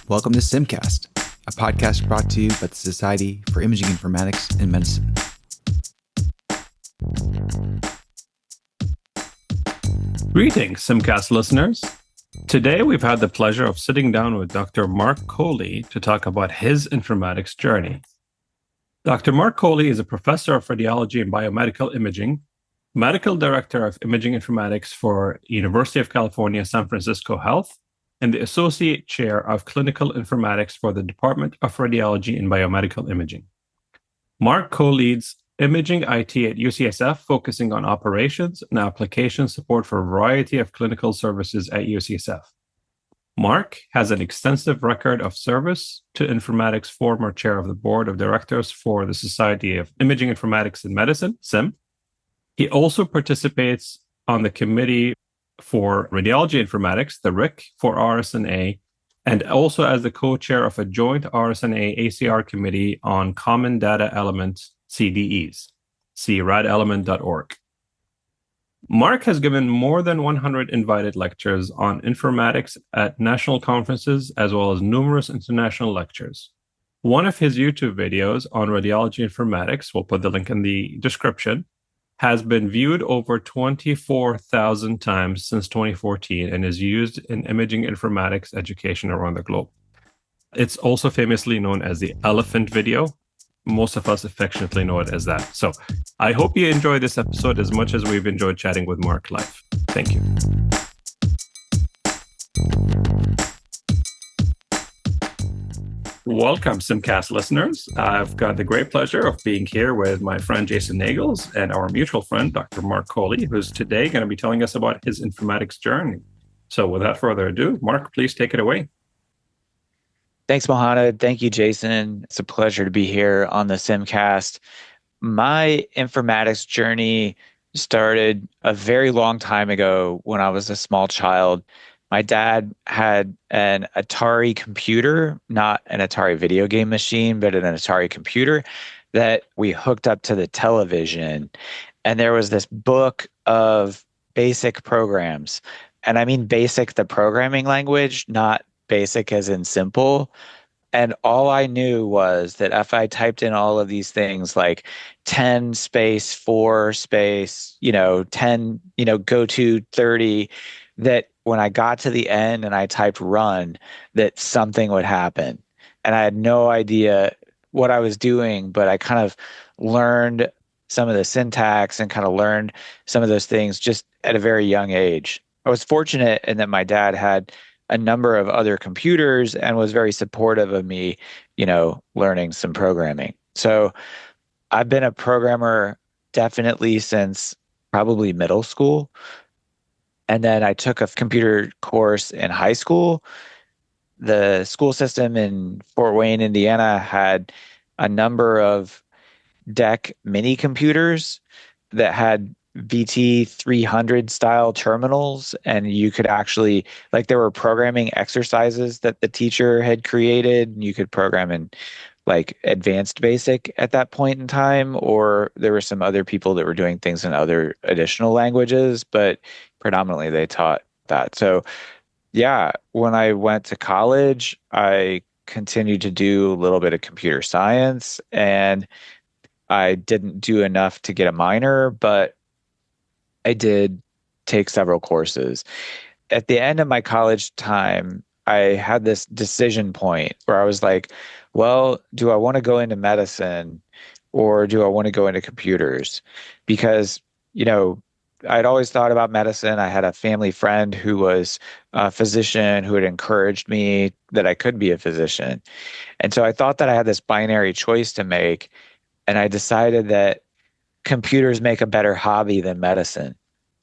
Welcome to SIIMCast, a podcast brought to you by the Society for Imaging Informatics in Medicine. Greetings, SIIMCast listeners. Today, we've had the pleasure of sitting down with Dr. Marc Kohli to talk about his informatics journey. Dr. Marc Kohli is a professor of radiology and biomedical imaging, medical director of imaging informatics for University of California, San Francisco Health, and the associate chair of clinical informatics for the Department of Radiology and Biomedical Imaging. Marc co-leads imaging IT at UCSF, focusing on operations and application support for a variety of clinical services at UCSF. Marc has an extensive record of service to informatics, former chair of the board of directors for the Society of Imaging Informatics in Medicine, SIIM. He also participates on the committee for radiology informatics, the RIC for RSNA, and also as the co-chair of a joint RSNA ACR committee on common data element CDEs. See radelement.org. Marc has given more than 100 invited lectures on informatics at national conferences, as well as numerous international lectures. One of his YouTube videos on radiology informatics, we'll put the link in the description, has been viewed over 24,000 times since 2014 and is used in imaging informatics education around the globe. It's also famously known as the elephant video. Most of us affectionately know it as that. So I hope you enjoy this episode as much as we've enjoyed chatting with Marc live. Thank you. Welcome, SIIMCast listeners. I've got the great pleasure of being here with my friend Jason Nagels and our mutual friend, Dr. Marc Kohli, who's today going to be telling us about his informatics journey. So without further ado, Marc, please take it away. Thanks, Mohanad. Thank you, Jason. It's a pleasure to be here on the SIIMCast. My informatics journey started a very long time ago when I was a small child. My dad had an Atari computer, not an Atari video game machine, but an Atari computer that we hooked up to the television. And there was this book of basic programs. And I mean basic, the programming language, not basic as in simple. And all I knew was that if I typed in all of these things like 10 space, 4 space, 10, go to 30, that when I got to the end and I typed run, that something would happen. And I had no idea what I was doing, but I kind of learned some of the syntax and kind of learned some of those things just at a very young age. I was fortunate in that my dad had a number of other computers and was very supportive of me, learning some programming. So I've been a programmer definitely since probably middle school. And then I took a computer course in high school. The school system in Fort Wayne, Indiana had a number of DEC mini computers that had VT300 style terminals. And you could actually, there were programming exercises that the teacher had created. And you could program in advanced basic at that point in time, or there were some other people that were doing things in other additional languages, but predominantly they taught that. So yeah, when I went to college, I continued to do a little bit of computer science, and I didn't do enough to get a minor, but I did take several courses. At the end of my college time, I had this decision point where I was like, well, do I want to go into medicine or do I want to go into computers? Because, I'd always thought about medicine. I had a family friend who was a physician who had encouraged me that I could be a physician. And so I thought that I had this binary choice to make. And I decided that computers make a better hobby than medicine.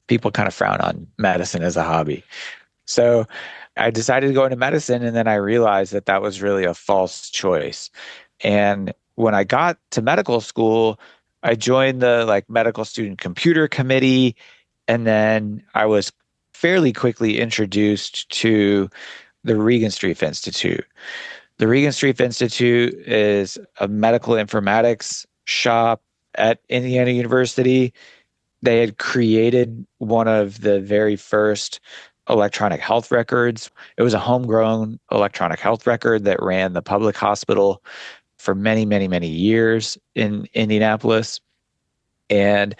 People kind of frown on medicine as a hobby. So I decided to go into medicine, and then I realized that that was really a false choice. And when I got to medical school, I joined the medical student computer committee, and then I was fairly quickly introduced to the Regenstrief Institute. The Regenstrief Institute is a medical informatics shop at Indiana University. They had created one of the very first electronic health records. It was a homegrown electronic health record that ran the public hospital for many, many, many years in Indianapolis. And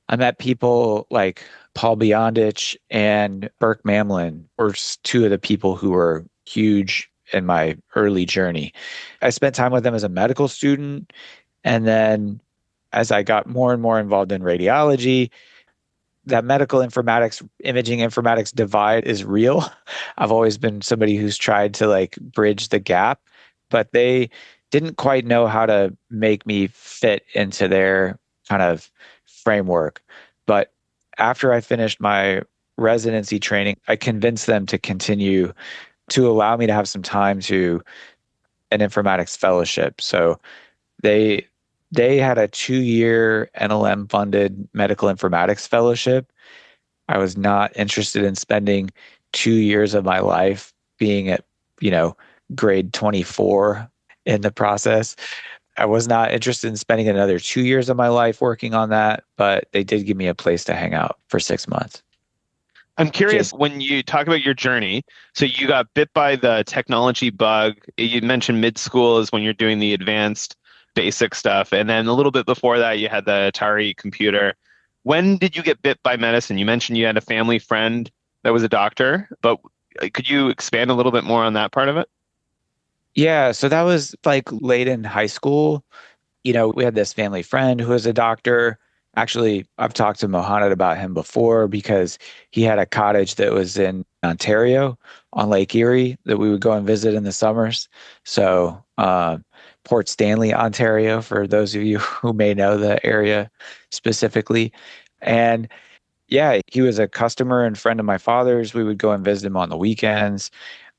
I met people like Paul Beyondich and Burke Mamlin were two of the people who were huge in my early journey. I spent time with them as a medical student. And then as I got more and more involved in radiology, that medical informatics, imaging informatics divide is real. I've always been somebody who's tried to like bridge the gap, but they didn't quite know how to make me fit into their kind of framework. But after I finished my residency training, I convinced them to continue to allow me to have some time to an informatics fellowship. So they had a 2-year NLM funded medical informatics fellowship. I was not interested in spending 2 years of my life being at, grade 24 in the process. I was not interested in spending another 2 years of my life working on that, but they did give me a place to hang out for 6 months. I'm curious, when you talk about your journey, so you got bit by the technology bug. You mentioned mid-school is when you're doing the advanced basic stuff. And then a little bit before that, you had the Atari computer. When did you get bit by medicine? You mentioned you had a family friend that was a doctor, but could you expand a little bit more on that part of it? Yeah, so that was like late in high school. We had this family friend who was a doctor. Actually, I've talked to Mohanad about him before because he had a cottage that was in Ontario on Lake Erie that we would go and visit in the summers. So Port Stanley, Ontario, for those of you who may know the area specifically. And yeah, he was a customer and friend of my father's. We would go and visit him on the weekends.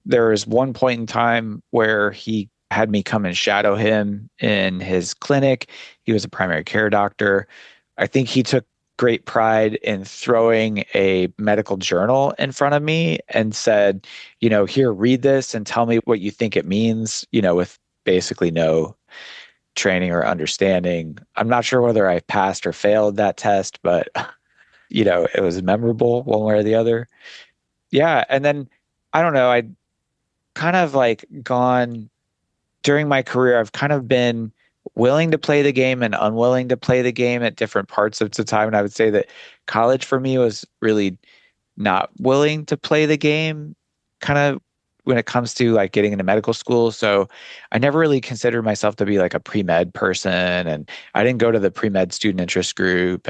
There was one point in time where he had me come and shadow him in his clinic. He was a primary care doctor. I think he took great pride in throwing a medical journal in front of me and said, here, read this and tell me what you think it means, with basically no training or understanding. I'm not sure whether I passed or failed that test, but, it was memorable one way or the other. Yeah. And then, I don't know, I kind of like gone during my career, I've kind of been willing to play the game and unwilling to play the game at different parts of the time. And I would say that college for me was really not willing to play the game kind of when it comes to like getting into medical school. So I never really considered myself to be like a pre-med person. And I didn't go to the pre-med student interest group.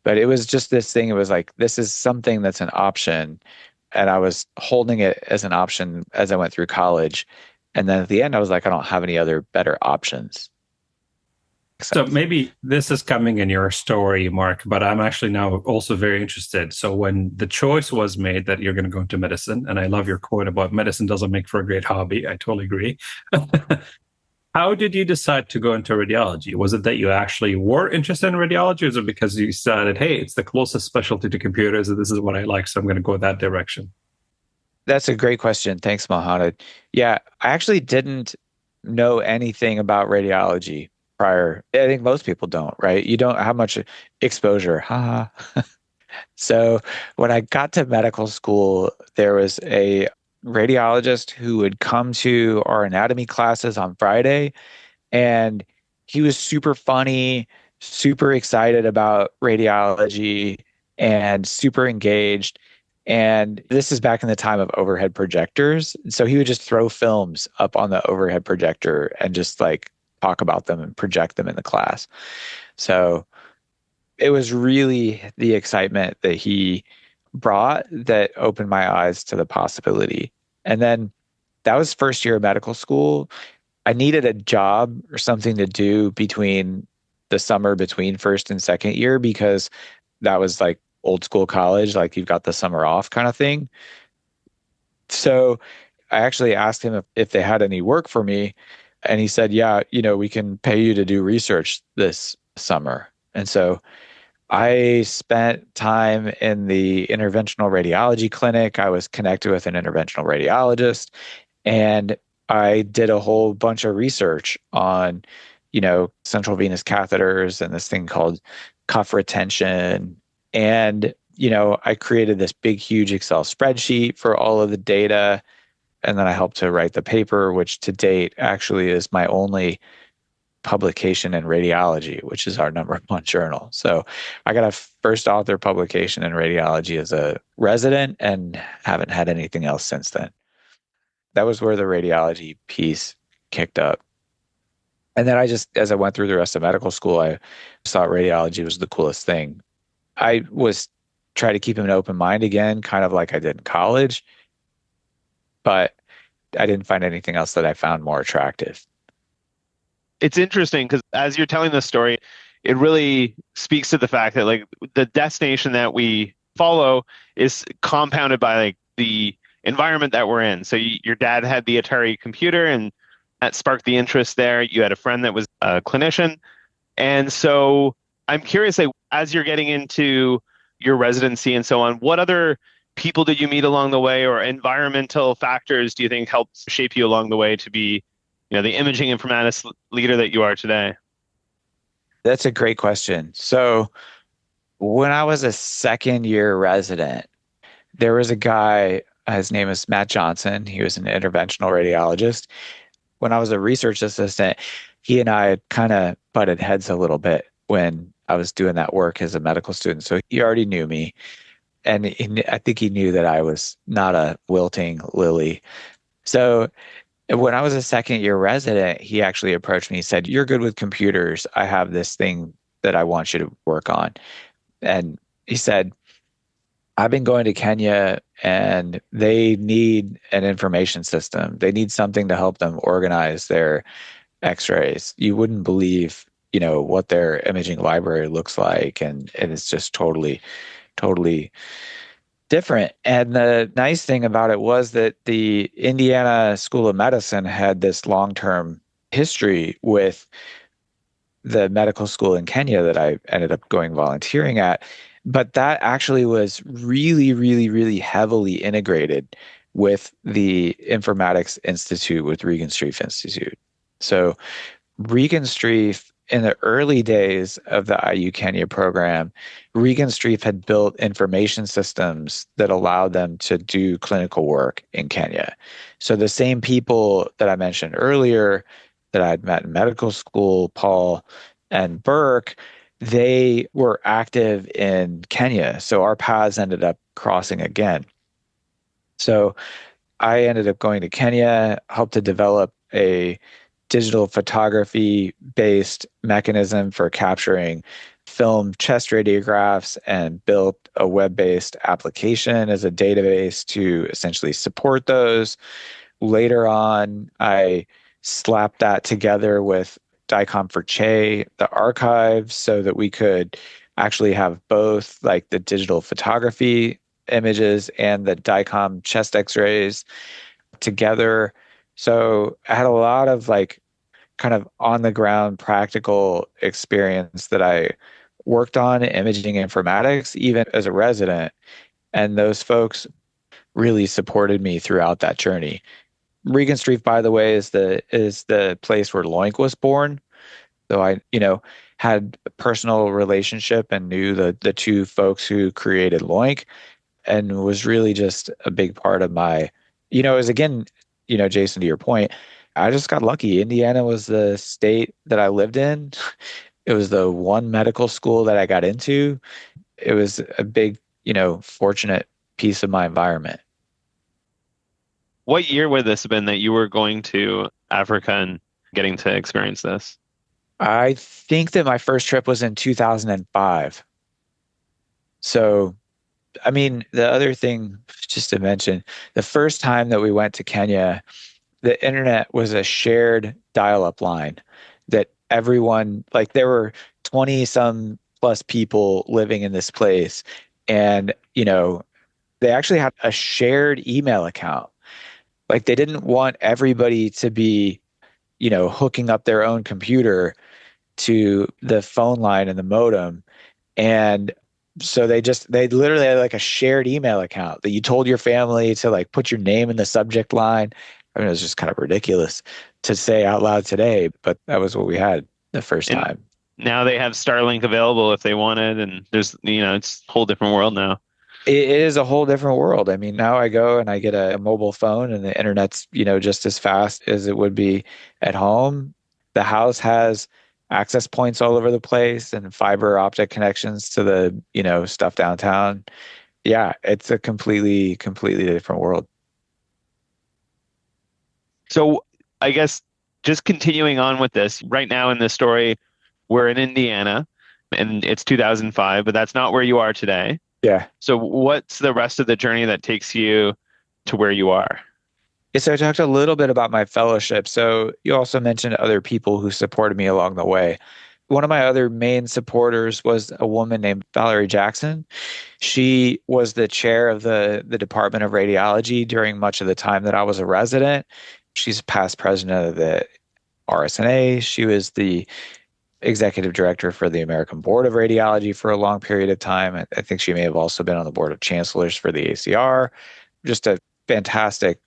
But it was just this thing. It was like, this is something that's an option. And I was holding it as an option as I went through college. And then at the end, I was like, I don't have any other better options. So maybe this is coming in your story, Mark, but I'm actually now also very interested. So when the choice was made that you're going to go into medicine, and I love your quote about medicine doesn't make for a great hobby. I totally agree. How did you decide to go into radiology? Was it that you actually were interested in radiology, or is it because you decided, hey, it's the closest specialty to computers, and this is what I like, so I'm going to go that direction? That's a great question. Thanks, Mohanad. Yeah, I actually didn't know anything about radiology prior. I think most people don't, right? You don't have much exposure. Ha. So when I got to medical school, there was a radiologist who would come to our anatomy classes on Friday, and he was super funny, super excited about radiology, and super engaged. And this is back in the time of overhead projectors. So he would just throw films up on the overhead projector and just like talk about them and project them in the class. So it was really the excitement that he brought that opened my eyes to the possibility. And then that was first year of medical school. I needed a job or something to do between the summer between first and second year, because that was like old school college, like you've got the summer off kind of thing. So I actually asked him if they had any work for me. And he said, yeah, we can pay you to do research this summer. And so I spent time in the interventional radiology clinic. I was connected with an interventional radiologist, and I did a whole bunch of research on, central venous catheters and this thing called cuff retention. And I created this big, huge Excel spreadsheet for all of the data. And then I helped to write the paper, which to date actually is my only publication in radiology, which is our #1 journal. So I got a first author publication in radiology as a resident and haven't had anything else since then. That was where the radiology piece kicked up. And then as I went through the rest of medical school, I thought radiology was the coolest thing. I was trying to keep an open mind again, kind of like I did in college, but I didn't find anything else that I found more attractive. It's interesting because as you're telling this story, it really speaks to the fact that like the destination that we follow is compounded by like the environment that we're in. So your dad had the Atari computer and that sparked the interest there. You had a friend that was a clinician. And so I'm curious, like, as you're getting into your residency and so on, what other people did you meet along the way, or environmental factors do you think helped shape you along the way to be, the imaging informatics leader that you are today? That's a great question. So when I was a second year resident, there was a guy, his name is Matt Johnson. He was an interventional radiologist. When I was a research assistant, he and I kind of butted heads a little bit when I was doing that work as a medical student. So he already knew me. And I think he knew that I was not a wilting lily. So when I was a second year resident, he actually approached me. He said, "You're good with computers. I have this thing that I want you to work on." And he said, "I've been going to Kenya and they need an information system. They need something to help them organize their x-rays. You wouldn't believe, what their imaging library looks like. And it's just totally different." And the nice thing about it was that the Indiana School of Medicine had this long-term history with the medical school in Kenya that I ended up going volunteering at. But that actually was really, really, really heavily integrated with the Informatics Institute with Regan Streif Institute. So Regan Streif, in the early days of the IU Kenya program, Regan Streif had built information systems that allowed them to do clinical work in Kenya. So the same people that I mentioned earlier that I'd met in medical school, Paul and Burke, they were active in Kenya. So our paths ended up crossing again. So I ended up going to Kenya, helped to develop a digital photography-based mechanism for capturing film chest radiographs and built a web-based application as a database to essentially support those. Later on, I slapped that together with DICOM for Che, the archive, so that we could actually have both like the digital photography images and the DICOM chest x-rays together. So I had a lot of like kind of on the ground practical experience that I worked on in imaging informatics, even as a resident. And those folks really supported me throughout that journey. Regan Streif, by the way, is the place where Loink was born. So I, had a personal relationship and knew the two folks who created Loink, and was really just a big part of my, as again, Jason, to your point, I just got lucky. Indiana was the state that I lived in. It was the one medical school that I got into. It was a big, fortunate piece of my environment. What year would this have been that you were going to Africa and getting to experience this? I think that my first trip was in 2005. So, I mean, the other thing, just to mention, the first time that we went to Kenya, the internet was a shared dial-up line that everyone, like there were 20 some plus people living in this place. And, they actually had a shared email account. Like they didn't want everybody to be, hooking up their own computer to the phone line and the modem. And so they literally had like a shared email account that you told your family to like put your name in the subject line. I mean, it was just kind of ridiculous to say out loud today, but that was what we had the first time. Now they have Starlink available if they wanted, and there's, it's a whole different world now. It is a whole different world. I mean, now I go and I get a mobile phone and the internet's, just as fast as it would be at home. The house has access points all over the place and fiber optic connections to the, stuff downtown. Yeah, it's a completely different world. So I guess just continuing on with this, right now in this story, we're in Indiana and it's 2005, but that's not where you are today. Yeah. So what's the rest of the journey that takes you to where you are? Yeah, so I talked a little bit about my fellowship. So you also mentioned other people who supported me along the way. One of my other main supporters was a woman named Valerie Jackson. She was the chair of the Department of Radiology during much of the time that I was a resident. She's past president of the RSNA. She was the executive director for the American Board of Radiology for a long period of time. I think she may have also been on the board of chancellors for the ACR. Just a fantastic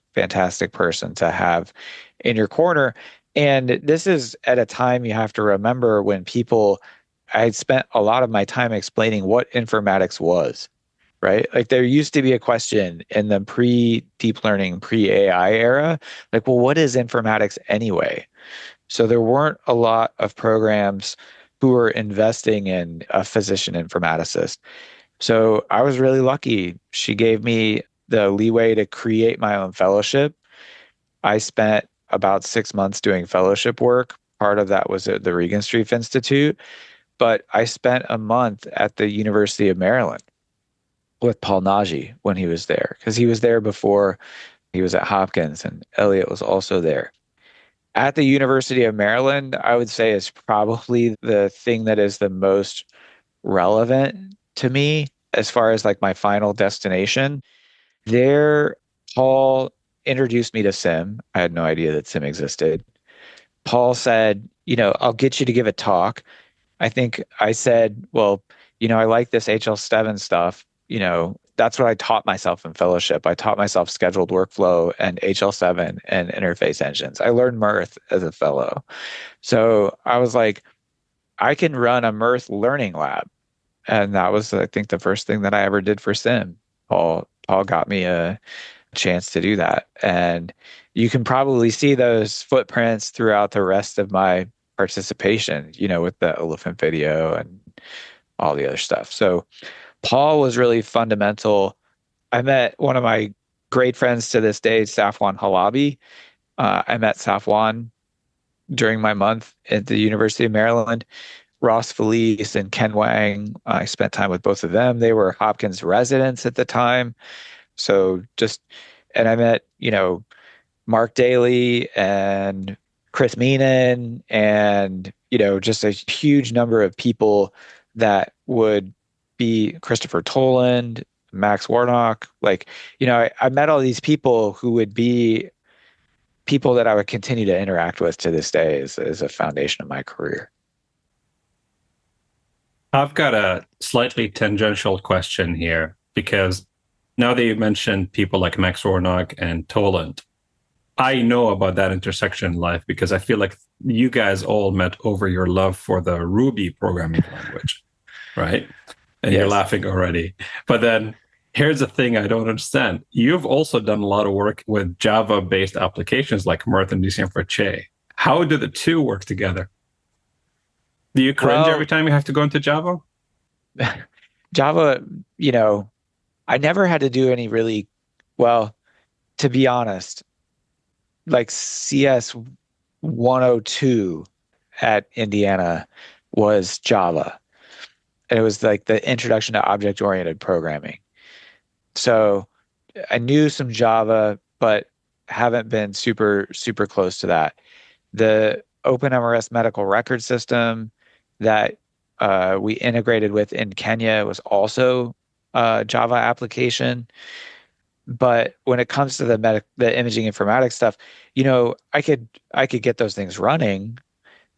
person to have in your corner. And this is at a time you have to remember when I had spent a lot of my time explaining what informatics was, right? Like there used to be a question in the pre-deep learning, pre-AI era, like, well, what is informatics anyway? So there weren't a lot of programs who were investing in a physician informaticist. So I was really lucky. She gave me the leeway to create my own fellowship. I spent about 6 months doing fellowship work. Part of that was at the Regenstrief Institute, but I spent a month at the University of Maryland with Paul Nagy when he was there, because he was there before he was at Hopkins, and Elliot was also there. At the University of Maryland, I would say is probably the thing that is the most relevant to me as far as like my final destination. There, Paul introduced me to SIIM. I had no idea that SIIM existed. Paul said, I'll get you to give a talk. I think I said, well, I like this HL7 stuff. That's what I taught myself in fellowship. I taught myself scheduled workflow and HL7 and interface engines. I learned Mirth as a fellow. So I was like, I can run a Mirth learning lab. And that was, I think, the first thing that I ever did for SIIM. Paul got me a chance to do that. And you can probably see those footprints throughout the rest of my participation, with the elephant video and all the other stuff. So Paul was really fundamental. I met one of my great friends to this day, Safwan Halabi. I met Safwan during my month at the University of Maryland. Ross Felice and Ken Wang, I spent time with both of them. They were Hopkins residents at the time. And I met, Mark Daly and Chris Meenan and, just a huge number of people that would be Christopher Toland, Max Warnock. I met all these people who would be people that I would continue to interact with to this day as a foundation of my career. I've got a slightly tangential question here, because now that you mentioned people like Max Warnock and Toland, I know about that intersection in life because I feel like you guys all met over your love for the Ruby programming language, right? And Yes. You're laughing already. But then here's the thing I don't understand. You've also done a lot of work with Java-based applications like Mirth and DCM4Che. How do the two work together? Do you cringe every time you have to go into Java? Java, I never had to do any really, well, to be honest, like CS 102 at Indiana was Java. And it was like the introduction to object-oriented programming. So I knew some Java, but haven't been super, super close to that. The OpenMRS medical record system that we integrated with in Kenya was also a Java application. But when it comes to the imaging informatics stuff, I could get those things running.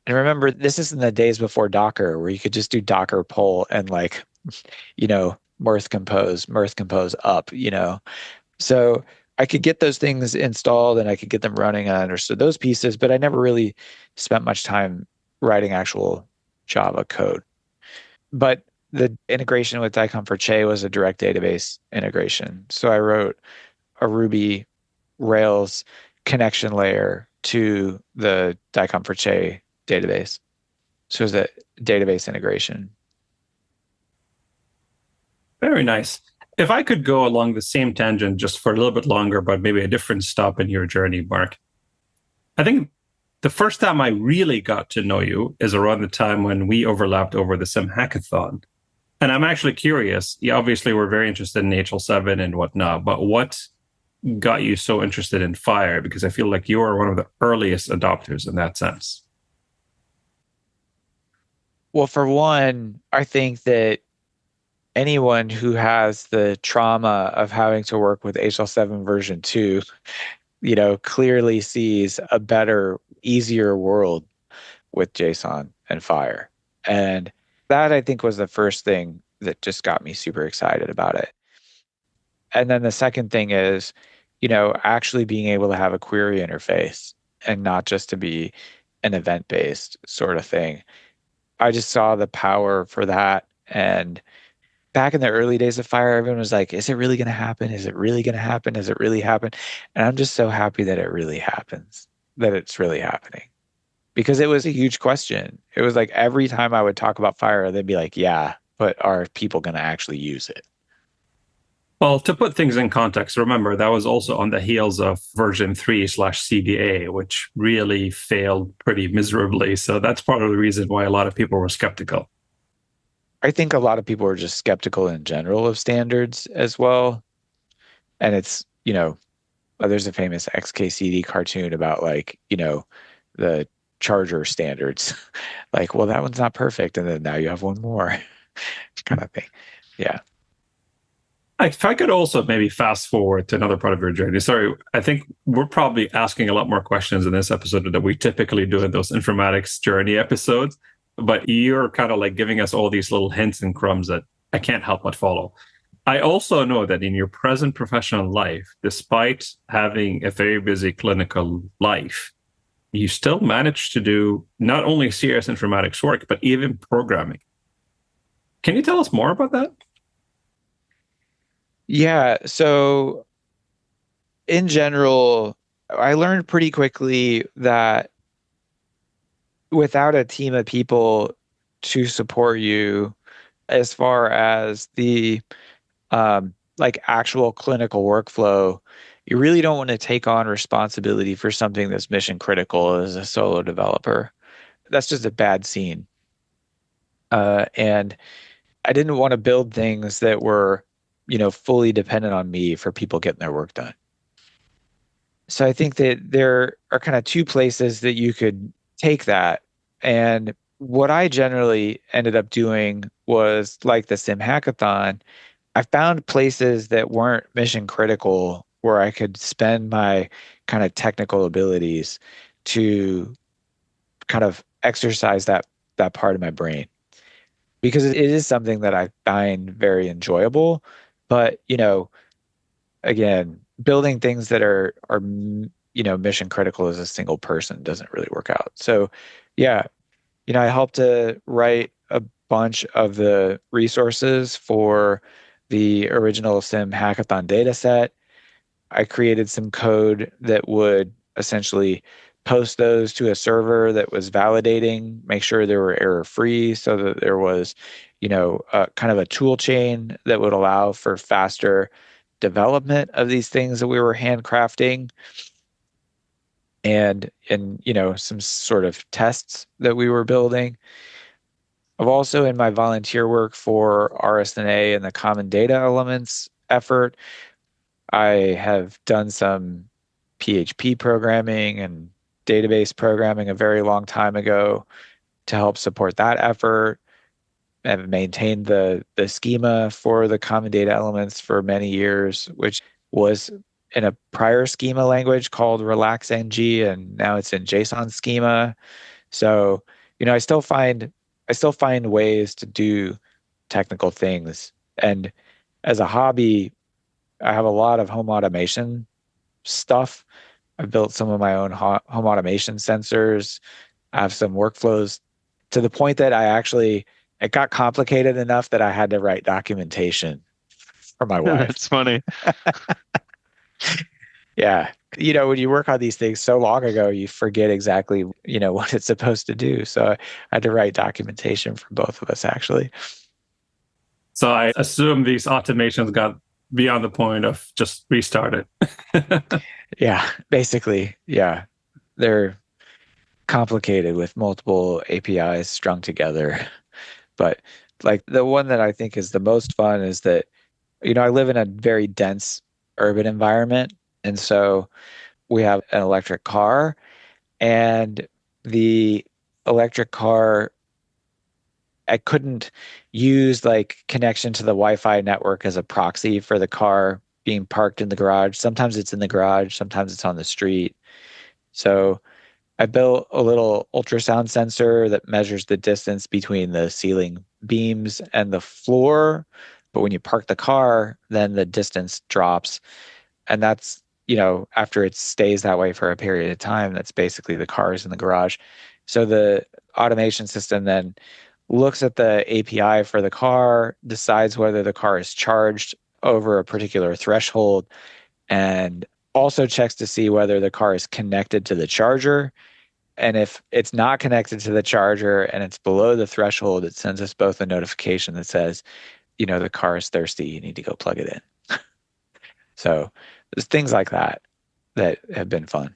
And remember, this is in the days before Docker, where you could just do Docker pull and Mirth compose up, So I could get those things installed and I could get them running, and I understood those pieces, but I never really spent much time writing actual Java code. But the integration with DICOM4Che was a direct database integration. So I wrote a Ruby Rails connection layer to the DICOM4Che database. So it was a database integration. Very nice. If I could go along the same tangent just for a little bit longer, but maybe a different stop in your journey, Mark. I think the first time I really got to know you is around the time when we overlapped over the SIIM hackathon. And I'm actually curious. You obviously were very interested in HL7 and whatnot, but what got you so interested in FHIR? Because I feel like you are one of the earliest adopters in that sense. Well, for one, I think that anyone who has the trauma of having to work with HL7 version 2, clearly sees a better, easier world with JSON and FHIR. And that, I think, was the first thing that just got me super excited about it. And then the second thing is, actually being able to have a query interface and not just to be an event-based sort of thing. I just saw the power for that. And back in the early days of FHIR, everyone was like, is it really going to happen? Is it really going to happen? Does it really happen? And I'm just so happy that it really happens, that it's really happening. Because it was a huge question. It was like every time I would talk about FHIR, they'd be like, yeah, but are people going to actually use it? Well, to put things in context, remember that was also on the heels of version 3/CDA, which really failed pretty miserably. So that's part of the reason why a lot of people were skeptical. I think a lot of people are just skeptical in general of standards as well. And it's, there's a famous XKCD cartoon about the charger standards. Like, well, that one's not perfect. And then now you have one more kind of thing. Yeah. If I could also maybe fast forward to another part of your journey. Sorry, I think we're probably asking a lot more questions in this episode than we typically do in those informatics journey episodes. But you're kind of like giving us all these little hints and crumbs that I can't help but follow. I also know that in your present professional life, despite having a very busy clinical life, you still manage to do not only serious informatics work, but even programming. Can you tell us more about that? Yeah. So in general, I learned pretty quickly that without a team of people to support you as far as the actual clinical workflow, you really don't want to take on responsibility for something that's mission critical as a solo developer. That's just a bad scene. And I didn't want to build things that were, fully dependent on me for people getting their work done. So I think that there are kind of two places that you could take that. And what I generally ended up doing was like the SIIM hackathon. I found places that weren't mission critical where I could spend my kind of technical abilities to kind of exercise that part of my brain. Because it is something that I find very enjoyable. But, again, building things that are mission critical as a single person doesn't really work out. So, yeah, I helped to write a bunch of the resources for the original SIIM hackathon data set. I created some code that would essentially post those to a server that was validating, make sure they were error-free so that there was, kind of a tool chain that would allow for faster development of these things that we were handcrafting and some sort of tests that we were building. I've also, in my volunteer work for RSNA and the Common Data Elements effort, I have done some PHP programming and database programming a very long time ago to help support that effort. I've maintained the schema for the Common Data Elements for many years, which was in a prior schema language called RelaxNG, and now it's in JSON schema. So, I still find ways to do technical things. And as a hobby, I have a lot of home automation stuff. I've built some of my own home automation sensors. I have some workflows to the point that I actually it got complicated enough that I had to write documentation for my wife. That's funny. Yeah. When you work on these things so long ago, you forget exactly, what it's supposed to do. So I had to write documentation for both of us, actually. So I assume these automations got beyond the point of just restart it. Yeah, basically. Yeah. They're complicated with multiple APIs strung together. But like the one that I think is the most fun is that, I live in a very dense urban environment. And so we have an electric car, and the electric car, I couldn't use like connection to the Wi-Fi network as a proxy for the car being parked in the garage. Sometimes it's in the garage, sometimes it's on the street. So I built a little ultrasound sensor that measures the distance between the ceiling beams and the floor. But when you park the car, then the distance drops. And that's, after it stays that way for a period of time, that's basically the cars in the garage. So the automation system then looks at the API for the car, decides whether the car is charged over a particular threshold, and also checks to see whether the car is connected to the charger. And if it's not connected to the charger and it's below the threshold, it sends us both a notification that says, the car is thirsty, you need to go plug it in. So there's things like that have been fun.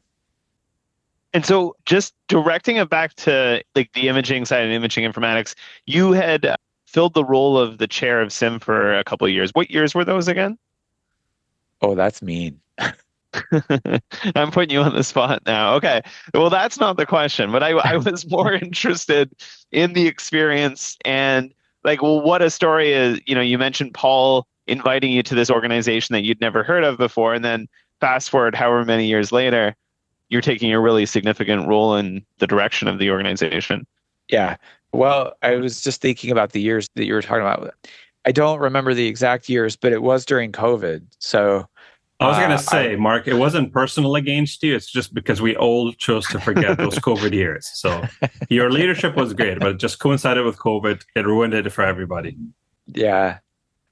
And so just directing it back to like the imaging side and imaging informatics, you had filled the role of the chair of SIIM for a couple of years. What years were those again? Oh, that's mean. I'm putting you on the spot now. Okay. Well, that's not the question, but I was more interested in the experience and like, well, what a story is. You mentioned Paul inviting you to this organization that you'd never heard of before. And then fast forward however many years later, you're taking a really significant role in the direction of the organization. Yeah. Well, I was just thinking about the years that you were talking about. I don't remember the exact years, but it was during COVID. So I was going to say, Mark, it wasn't personal against you. It's just because we all chose to forget those COVID years. So your leadership was great, but it just coincided with COVID. It ruined it for everybody. Yeah.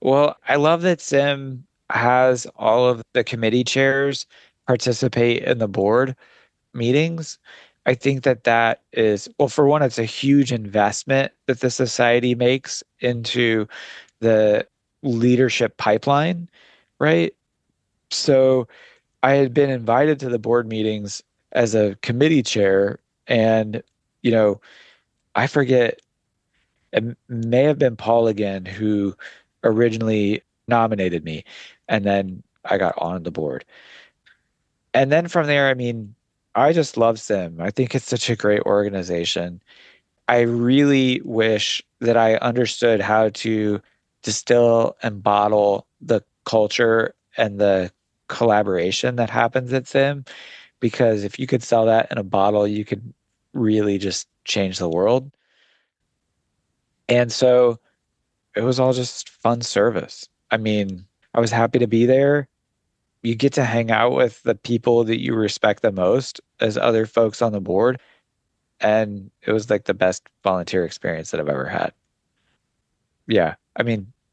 Well, I love that SIIM has all of the committee chairs participate in the board meetings. I think that is, well, for one, it's a huge investment that the society makes into the leadership pipeline, right? So I had been invited to the board meetings as a committee chair, and, I forget, it may have been Paul again who originally nominated me, and then I got on the board. And then from there, I just love SIIM. I think it's such a great organization. I really wish that I understood how to distill and bottle the culture and the collaboration that happens at SIIM, because if you could sell that in a bottle, you could really just change the world. And so it was all just fun service. I was happy to be there. You get to hang out with the people that you respect the most as other folks on the board. And it was like the best volunteer experience that I've ever had. Yeah.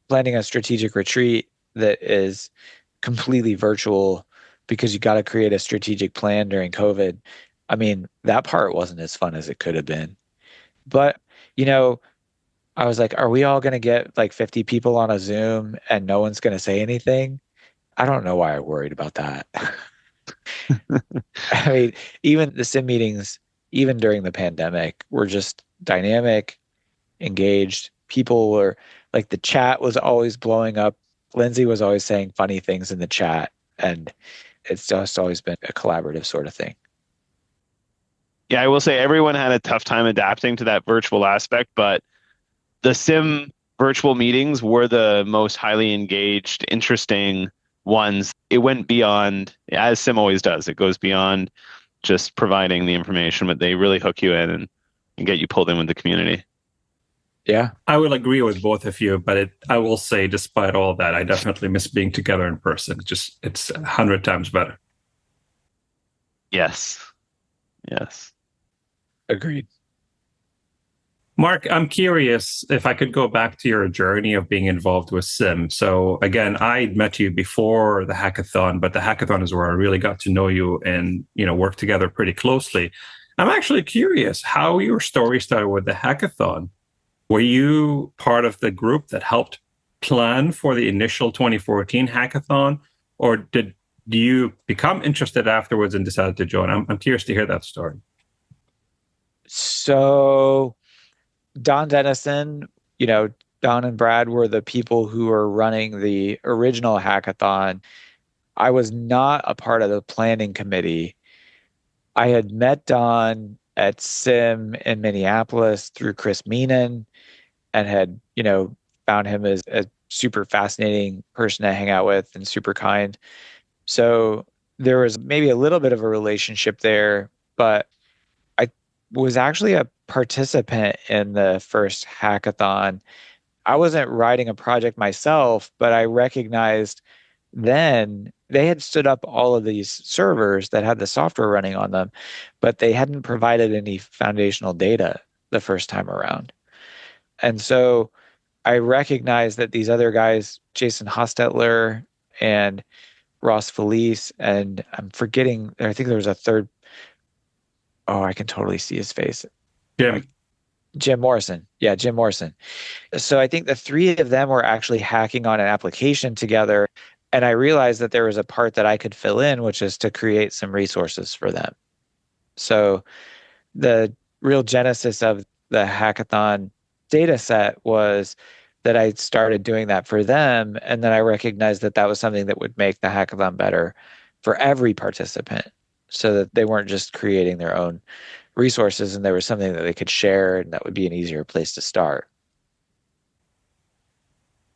Planning a strategic retreat that is completely virtual because you got to create a strategic plan during COVID. That part wasn't as fun as it could have been. But, I was like, are we all going to get like 50 people on a Zoom and no one's going to say anything? I don't know why I worried about that. Even the SIIM meetings, even during the pandemic, were just dynamic, engaged. People were like, the chat was always blowing up. Lindsay was always saying funny things in the chat. And it's just always been a collaborative sort of thing. Yeah, I will say everyone had a tough time adapting to that virtual aspect, but the SIIM virtual meetings were the most highly engaged, interesting ones. It went beyond, as SIIM always does, it goes beyond just providing the information, but they really hook you in and get you pulled in with the community. Yeah. I will agree with both of you, but I will say, despite all that, I definitely miss being together in person. It's 100 times better. Yes. Agreed. Mark, I'm curious if I could go back to your journey of being involved with SIIM. So again, I met you before the hackathon, but the hackathon is where I really got to know you and, work together pretty closely. I'm actually curious how your story started with the hackathon. Were you part of the group that helped plan for the initial 2014 hackathon, or did you become interested afterwards and decided to join? I'm curious to hear that story. So Don Dennison, Don and Brad were the people who were running the original hackathon. I was not a part of the planning committee. I had met Don at SIIM in Minneapolis through Chris Meenan and had, found him as a super fascinating person to hang out with and super kind. So there was maybe a little bit of a relationship there, but I was actually a participant in the first hackathon. I wasn't writing a project myself, but I recognized then they had stood up all of these servers that had the software running on them, but they hadn't provided any foundational data the first time around. And so I recognized that these other guys, Jason Hostetler and Ross Felice, and I'm forgetting, I think there was a third. Oh, I can totally see his face. Jim Morrison. Yeah, Jim Morrison. So I think the three of them were actually hacking on an application together. And I realized that there was a part that I could fill in, which is to create some resources for them. So the real genesis of the hackathon data set was that I started doing that for them. And then I recognized that that was something that would make the hackathon better for every participant so that they weren't just creating their own resources and there was something that they could share and that would be an easier place to start.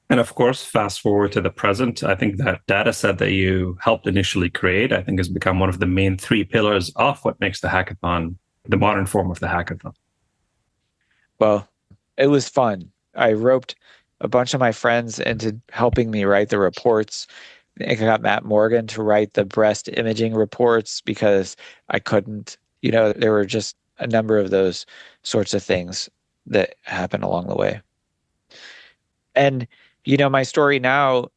And of course, fast forward to the present, I think that data set that you helped initially create, I think has become one of the main three pillars of what makes the hackathon the modern form of the hackathon. Well, it was fun. I roped a bunch of my friends into helping me write the reports. I got Matt Morgan to write the breast imaging reports because I couldn't. There were just a number of those sorts of things that happened along the way. And, my story now,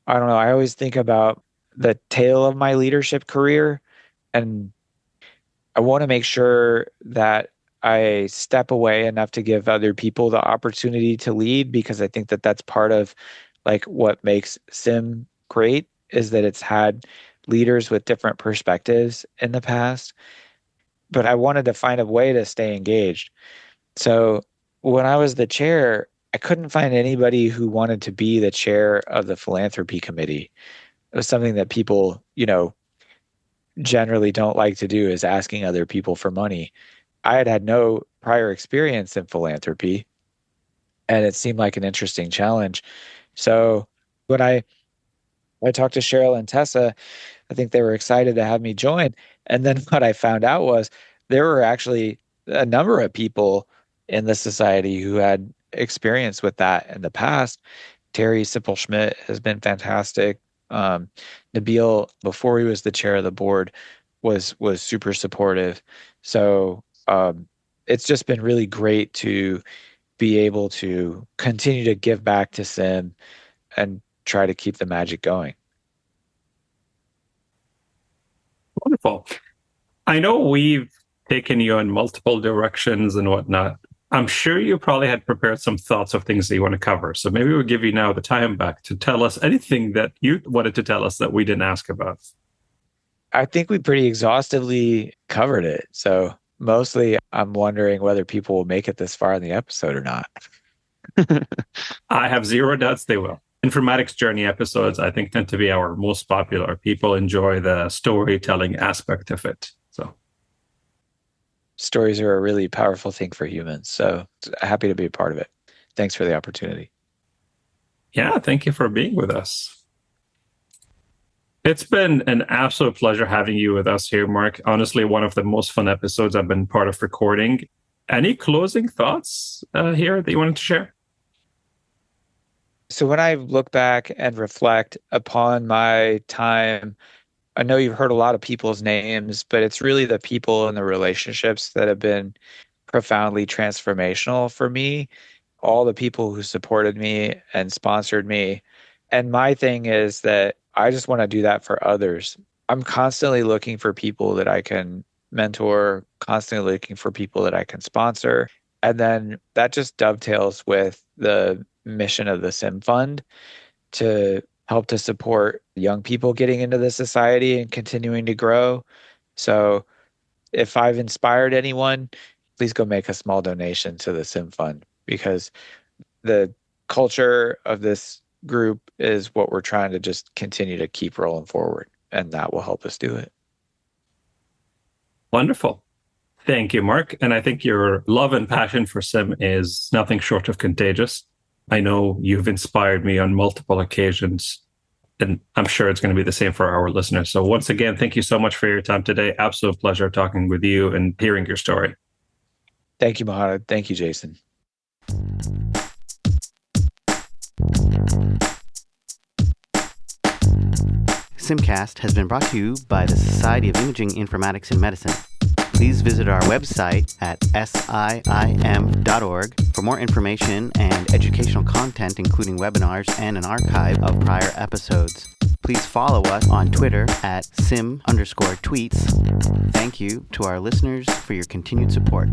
I don't know, I always think about the tail of my leadership career, and I want to make sure that I step away enough to give other people the opportunity to lead, because I think that that's part of what makes SIIM great is that it's had leaders with different perspectives in the past. But I wanted to find a way to stay engaged. So when I was the chair, I couldn't find anybody who wanted to be the chair of the philanthropy committee. It was something that people, generally don't like to do, is asking other people for money. I had no prior experience in philanthropy, and it seemed like an interesting challenge. So when I talked to Cheryl and Tessa, I think they were excited to have me join. And then what I found out was there were actually a number of people in the society who had experience with that in the past. Terry Sippel-Schmidt has been fantastic. Nabil, before he was the chair of the board, was super supportive. So it's just been really great to be able to continue to give back to SIIM and try to keep the magic going. Wonderful. I know we've taken you in multiple directions and whatnot. I'm sure you probably had prepared some thoughts of things that you want to cover. So maybe we'll give you now the time back to tell us anything that you wanted to tell us that we didn't ask about. I think we pretty exhaustively covered it. So mostly I'm wondering whether people will make it this far in the episode or not. I have zero doubts they will. Informatics journey episodes, I think, tend to be our most popular. People enjoy the storytelling aspect of it. So stories are a really powerful thing for humans. So happy to be a part of it. Thanks for the opportunity. Yeah, thank you for being with us. It's been an absolute pleasure having you with us here, Mark. Honestly, one of the most fun episodes I've been part of recording. Any closing thoughts here that you wanted to share? So when I look back and reflect upon my time, I know you've heard a lot of people's names, but it's really the people and the relationships that have been profoundly transformational for me, all the people who supported me and sponsored me. And my thing is that I just want to do that for others. I'm constantly looking for people that I can mentor, constantly looking for people that I can sponsor. And then that just dovetails with the mission of the SIIM Fund to help to support young people getting into the society and continuing to grow. So if I've inspired anyone, please go make a small donation to the SIIM Fund, because the culture of this group is what we're trying to just continue to keep rolling forward, and that will help us do it. Wonderful. Thank you, Marc. And I think your love and passion for SIIM is nothing short of contagious. I know you've inspired me on multiple occasions, and I'm sure it's going to be the same for our listeners. So once again, thank you so much for your time today. Absolute pleasure talking with you and hearing your story. Thank you, Mohanad. Thank you, Jason. SIIMCast has been brought to you by the Society of Imaging Informatics and Medicine. Please visit our website at SIIM.org for more information and educational content, including webinars and an archive of prior episodes. Please follow us on Twitter at @SIM_tweets. Thank you to our listeners for your continued support.